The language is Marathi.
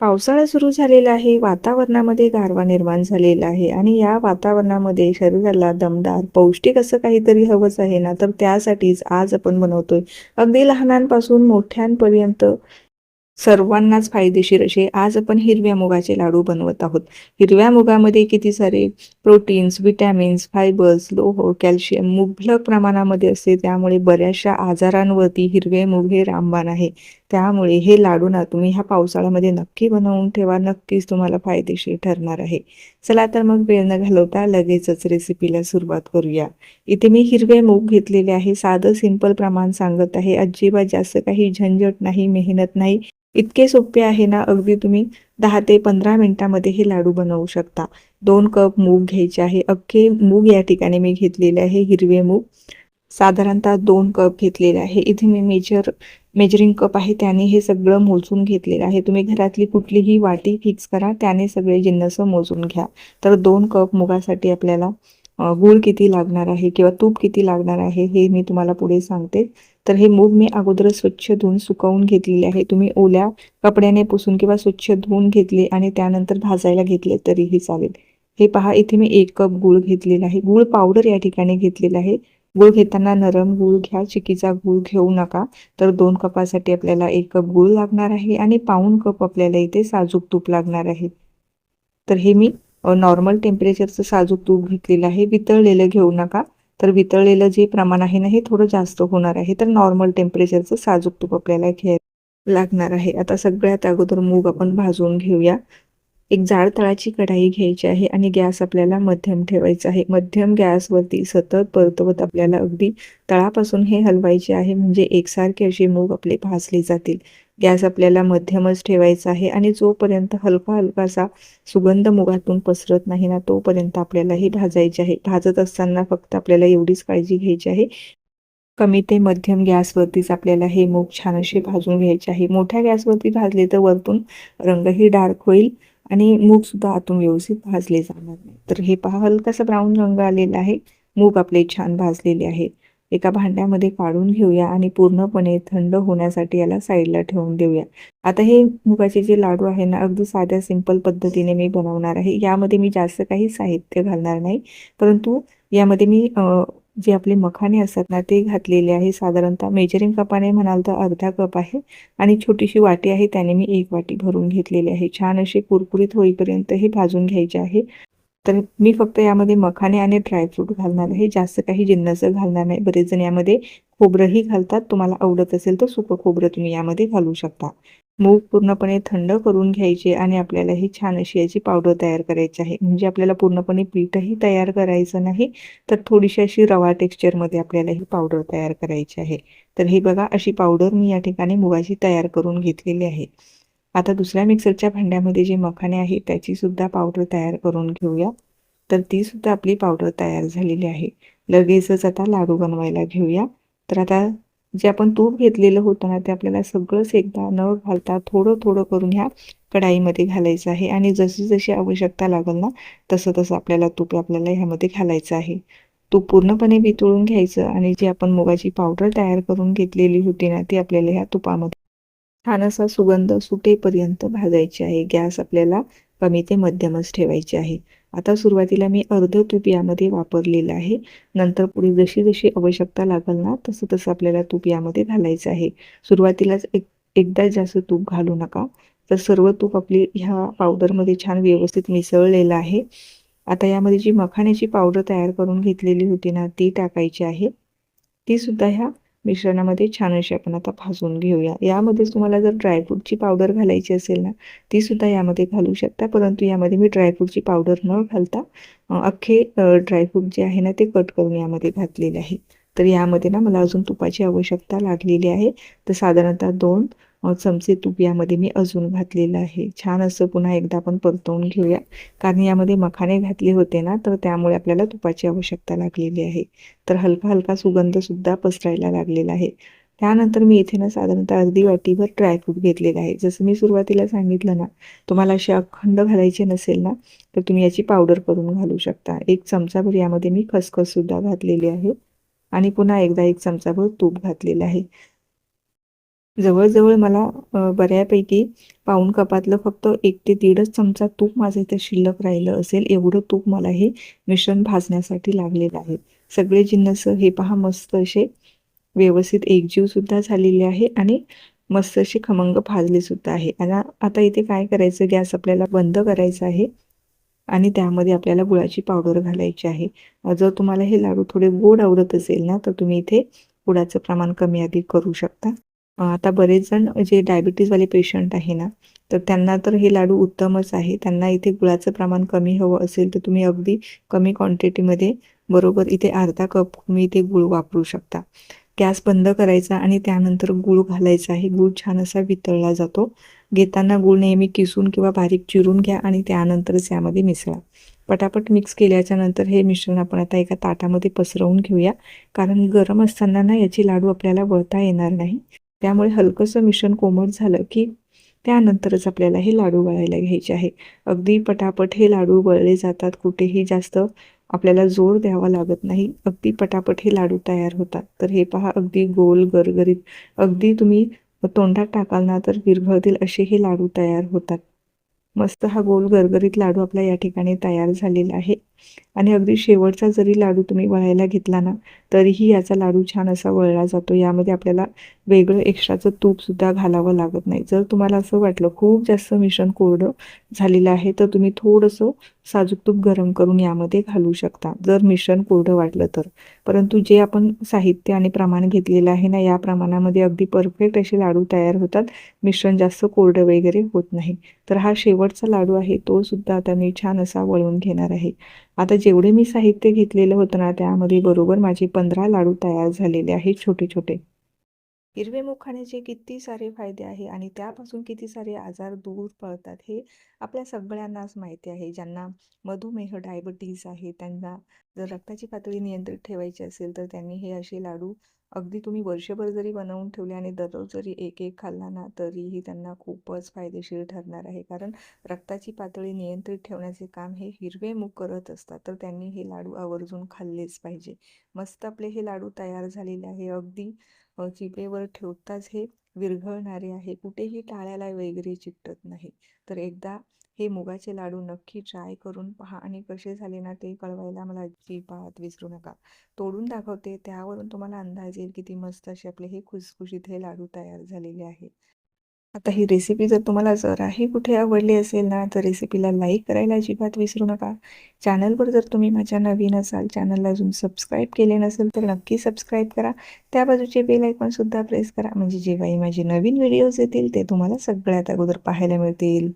पावसाळा सुरू झालेला आहे. वातावरणामध्ये गारवा निर्माण झालेला आहे आणि या वातावरणामध्ये शरीराला दमदार, पौष्टिक असं काहीतरी हवंच आहे ना, तर त्यासाठीच आज आपण बनवतोय. अगदी लहानांपासून मोठ्यांपर्यंत सर्वांनाच फायदेशीर असे आज आपण हिरव्या मुगाचे लाडू बनवत आहोत. हिरव्या मुगामध्ये किती सारे प्रोटीन्स, विटॅमिन्स, फायबर्स, लोह, कॅल्शियम मुबलक प्रमाणामध्ये असते. त्यामुळे बऱ्याचशा आजारांवरती हिरवे मूग हे रामबाण आहे. त्यामुळे हे लाडू ना तुम्ही ह्या पावसाळ्यामध्ये नक्की बनवून ठेवा. नक्कीच तुम्हाला फायदेशीर ठरणार आहे. चला तर मग वेळ न घालवता लगेचच रेसिपीला सुरुवात करूया. इथे मी हिरवे मूग घेतलेले आहे. साधं सिंपल प्रमाण सांगत आहे. अजिबात जास्त काही झंझट नाही, मेहनत नाही. इतके सोपे आहे ना, अगदी तुम्ही 10 ते 15 मिनिटामध्ये हे लाडू बनवू शकता. 2 कप मूग घ्यायचे आहे. अख्खे मूग या ठिकाणी मी घेतलेले आहे. हिरवे मूग साधारणतः 2 कप घेतलेले आहे. इथे मी मेजरिंग कप आहे त्याने हे सगळं मोजून घेतलेलं आहे. तुम्ही घरातली कुठलीही वाटी फिक्स करा, त्याने सगळे जिन्नस मोजून घ्या. तर 2 कप मुगासाठी आपल्याला गूळ किती लागणार आहे किंवा तूप किती लागणार आहे हे मी तुम्हाला पुढे सांगते. तर हे मूग मी अगोदरच स्वच्छ धुवून सुकवून घेतलेले आहे. तुम्ही ओल्या कपड्याने पुसून किंवा स्वच्छ धुवून घेतले आणि त्यानंतर भाजायला घेतले तरीही चालेल. हे पहा, इथे मी 1 कप गूळ घेतलेला आहे. गूळ पावडर या ठिकाणी घेतलेला आहे. गूळ घेताना नरम गूळ घ्या, चिकीचा गूळ घेऊ नका. तर 2 कपासाठी आपल्याला 1 कप गूळ लागणार आहे आणि पाऊण कप आपल्याला इथे साजूक तूप लागणार आहे. तर हे मी नॉर्मल टेम्परेचरचं साजूक तूप घेतलेलं आहे. वितळलेलं घेऊ नका. तर वितळलेलं जे प्रमाण आहे ना, हे थोडं जास्त होणार आहे. तर नॉर्मल टेम्परेचरचं साजूक तूप आपल्याला घ्यायला लागणार आहे. आता सगळ्यात अगोदर मूग आपण भाजून घेऊया. एक जाड तळाची कढाई घ्यायची आहे आणि गॅस आपल्याला मध्यम ठेवायचा आहे. मध्यम गॅसवरती सतत परतवत आपल्याला अगदी तळापासून हे हलवायचे आहे, म्हणजे एकसारखे असे मूग आपले भाजले जातील. गॅस आपल्याला मध्यमच ठेवायचा आहे आणि जोपर्यंत हलका हलकासा सुगंध मुगातून पसरत नाही ना, तोपर्यंत आपल्याला हे भाजायचे आहे. भाजत असताना फक्त आपल्याला एवढीच काळजी घ्यायची आहे, कमी ते मध्यम गॅसवरतीच आपल्याला हे मूग छान असे भाजून घ्यायचे आहे. मोठ्या गॅसवरती भाजले तर वरतून रंगही डार्क होईल आणि मूग सुद्धा आतून व्यवस्थित भाजले जाणार नाही. तर हे पहा, हलकासा ब्राऊन रंग आलेला आहे. मूग आपले छान भाजलेले आहे. एका भांड्यामध्ये काढून घेऊया आणि पूर्णपणे थंड होण्यासाठी याला साईडला ठेवून देऊया. आता हे मुगाचे जे लाडू आहे ना, अगदी साध्या सिंपल पद्धतीने मी बनवणार आहे. यामध्ये मी जास्त काही साहित्य घालणार नाही, परंतु यामध्ये मी जे आपले मखाने असतात ना, ते घातलेले आहे. साधारणतः मेजरिंग कपाने म्हणाल तर अर्धा कप आहे आणि छोटीशी वाटी आहे त्याने मी 1 वाटी भरून घेतलेली आहे. छान असे कुरकुरीत होईपर्यंत हे भाजून घ्यायचे आहे. तर मी फक्त यामध्ये मखाने आणि ड्रायफ्रूट घालणार आहे. जास्त काही जिन्नस घालणार नाही. बरेच जण यामध्ये खोबरंही घालतात. तुम्हाला आवडत असेल तर सुकं खोबरं तुम्ही यामध्ये घालू शकता. मूग पूर्णपणे थंड करून घ्यायचे आणि आपल्याला ही छान अशी याची पावडर तयार करायची आहे. म्हणजे आपल्याला पूर्णपणे पीठही तयार करायचं नाही, तर थोडीशी अशी रवा टेक्स्चरमध्ये आपल्याला ही पावडर तयार करायची आहे. तर हे बघा, अशी पावडर मी या ठिकाणी मुगाची तयार करून घेतलेली आहे. आता दुसऱ्या मिक्सरच्या भांड्यामध्ये जे मखाने आहे त्याची सुद्धा पावडर तयार करून घेऊया. तर ती सुद्धा आपली पावडर तयार झालेली आहे. लगेचच आता लाडू बनवायला घेऊया. तर आता जे आपण तूप घेतलेलं होतं ना, ते आपल्याला सगळंच एकदा न घालता थोडं थोडं करून ह्या कढाईमध्ये घालायचं आहे आणि जशी जशी आवश्यकता लागेल ना, तसं तसं आपल्याला तूप आपल्याला ह्यामध्ये घालायचं आहे. तूप पूर्णपणे वितळून घ्यायचं आणि जी आपण मुगाची पावडर तयार करून घेतलेली होती ना, ती आपल्याला ह्या तुपामध्ये छान असा सुगंध सुटेपर्यंत भाजायची आहे. गॅस आपल्याला कमी ते मध्यमच ठेवायचे आहे. आता सुरुवातीला मी अर्धं तूप यामध्ये वापरलेलं आहे. नंतर पुढे जशी जशी आवश्यकता लागेल ना, तसं तसं आपल्याला तूप यामध्ये घालायचं आहे. सुरुवातीलाच एकदा जास्त तूप घालू नका. तर सर्व तूप आपली ह्या पावडरमध्ये छान व्यवस्थित मिसळलेलं आहे. आता यामध्ये जी मखाण्याची पावडर तयार करून घेतलेली होती ना, ती टाकायची आहे. ती सुद्धा ह्या मिश्रणामध्ये छान अशी आपण आता भाजून घेऊया. यामध्येच तुम्हाला जर ड्रायफ्रूटची पावडर घालायची असेल ना, ती सुद्धा यामध्ये घालू शकता. परंतु यामध्ये मी ड्रायफ्रूटची पावडर न घालता अख्खे ड्रायफ्रूट जे आहे ना, ते कट करून यामध्ये घातलेले आहे. तर यामध्ये ना मला अजून तुपाची आवश्यकता लागलेली आहे. तर साधारणतः 2 चमचे तूप यामध्ये मी अजून घातलेलं आहे. छान असं पुन्हा एकदा आपण परतवून घेऊया. कारण यामध्ये मखाने घातले होते ना, तर त्यामुळे आपल्याला तुपाची आवश्यकता लागलेली आहे. तर हलका हलका सुगंधसुद्धा पसरायला लागलेला आहे. त्यानंतर मी इथे ना साधारणतः अर्धी वाटीभर ड्रायफ्रूट घेतलेले आहे. जसं मी सुरुवातीला सांगितलं ना, तुम्हाला असे अखंड घालायचे नसेल ना, तर तुम्ही याची पावडर करून घालू शकता. 1 चमचाभर यामध्ये मी खसखससुद्धा घातलेली आहे आणि पुन्हा एकदा 1 चमचाभर तूप घातलेलं आहे. जवळ-जवळ मला बऱ्यापैकी पाऊण कपातलं फक्त 1 ते 1.5 चमचा तूप माझं इथे शिल्लक राहिलं असेल, एवढं तूप मला हे मिश्रण भाजण्यासाठी लागलेलं आहे. सगळे जिन्नस हे पहा मस्त असे व्यवस्थित एकजीवसुद्धा झालेले आहे आणि मस्त असे खमंग भाजलेसुद्धा आहे. आता इथे काय करायचं, गॅस आपल्याला बंद करायचा आहे आणि त्यामध्ये आपल्याला गुळाची पावडर घालायची आहे. जर तुम्हाला हे लाडू थोडे गोड आवडत असेल ना, तर तुम्ही इथे गुळाचं प्रमाण कमी अधिक करू शकता. आता बरेच जण जे डायबिटीजवाले पेशंट आहे ना, तर त्यांना तर हे लाडू उत्तमच आहे. त्यांना इथे गुळाचं प्रमाण कमी हवं असेल, तर तुम्ही अगदी कमी क्वांटिटीमध्ये बरोबर इथे अर्धा कप तुम्ही इथे गूळ वापरू शकता. गॅस बंद करायचा आणि त्यानंतर गूळ घालायचा आहे. गूळ छान असा वितळला जातो. घेताना गूळ नेहमी किसून किंवा बारीक चिरून घ्या आणि त्यानंतरच यामध्ये मिसळा. पटापट मिक्स केल्याच्या नंतर हे मिश्रण आपण आता एका ताटामध्ये पसरवून घेऊया. कारण गरम असताना ना याची लाडू आपल्याला वळता येणार नाही. त्यामुळे हलकंसं मिश्रण कोमट झालं की त्यानंतरच आपल्याला हे लाडू वळायला घ्यायचे आहे. अगदी पटापट हे लाडू वळले जातात. कुठेही जास्त आपल्याला जोर द्यावा लागत नाही. अगदी पटापट हे लाडू तयार होतात. तर हे पहा अगदी गोल गरगरीत अगदी तुम्ही तोंडात टाकाल ना तर विरघळतील असे हे लाडू तयार होतात. मस्त हा गोल गरगरीत लाडू आपला या ठिकाणी तयार झालेला आहे. आणि अगदी शेवटचा जरी लाडू तुम्ही वळायला घेतला ना, तरीही याचा लाडू छान असा वळला जातो. यामध्ये आपल्याला वेगळं एक्स्ट्राचं तूपसुद्धा घालावं लागत नाही. जर तुम्हाला असं वाटलं खूप जास्त मिश्रण कोरडं झालेलं आहे, तर तुम्ही थोडंसं साजूक तूप गरम करून यामध्ये घालू शकता, जर मिश्रण कोरडं वाटलं तर. परंतु जे आपण साहित्य आणि प्रमाण घेतलेलं आहे ना, या प्रमाणामध्ये अगदी परफेक्ट असे लाडू तयार होतात. मिश्रण जास्त कोरडं वगैरे होत नाही. तर हा शेवटचा लाडू आहे, तो सुद्धा आता मी छान असा वळून घेणार आहे. आता जेवढे मी साहित्य घेतलेलं होतं ना, त्यामध्ये बरोबर माझे 15 लाडू तयार झालेले आहेत छोटे-छोटे. हिरवे मूग खाण्याचे किती सारे फायदे आहे आणि त्यापासून किती सारे आजार दूर पळतात हे आपल्या सगळ्यांनाच माहिती आहे. ज्यांना मधुमेह डायबिटीज आहे, त्यांना जर रक्ताची पातळी नियंत्रित ठेवायची असेल तर त्यांनी हे असे लाडू अगदी तुम्ही वर्षभर जरी बनवून ठेवले आणि दररोज जरी एक एक खाल्ला ना, तरीही त्यांना खूपच फायदेशीर ठरणार आहे. कारण रक्ताची पातळी नियंत्रित ठेवण्याचे काम हे हिरवे मूग करत असतात. तर त्यांनी हे लाडू आवर्जून खाल्लेच पाहिजे. मस्त आपले हे लाडू तयार झालेले आहे. अगदी चिपेवर ठेवताच हे विरघळणारे आहे. कुठेही टाळ्याला वगैरे चिकटत नाही. तर एकदा हे मुगाचे लाडू नक्की ट्राय करून पहा आणि कसे झाले ना ते कळवायला मला अजिबात विसरू नका. तोडून दाखवते, त्यावरून तुम्हाला अंदाज येईल किती मस्त असे आपले हे खुसखुशीत हे लाडू तयार झालेले आहेत. आता ही रेसिपी जर तुम्हाला जराही कुठे आवडली असेल ना, तर रेसिपीला लाईक करायला अजिबात विसरू नका. चॅनलवर जर तुम्ही माझ्या नवीन असाल, चॅनलला अजून सबस्क्राईब केले नसेल तर नक्की सबस्क्राईब करा. त्या बाजूचे बेल आयकॉनसुद्धा प्रेस करा, म्हणजे जेव्हाही माझे नवीन व्हिडिओज येतील ते तुम्हाला सगळ्यात अगोदर पाहायला मिळतील.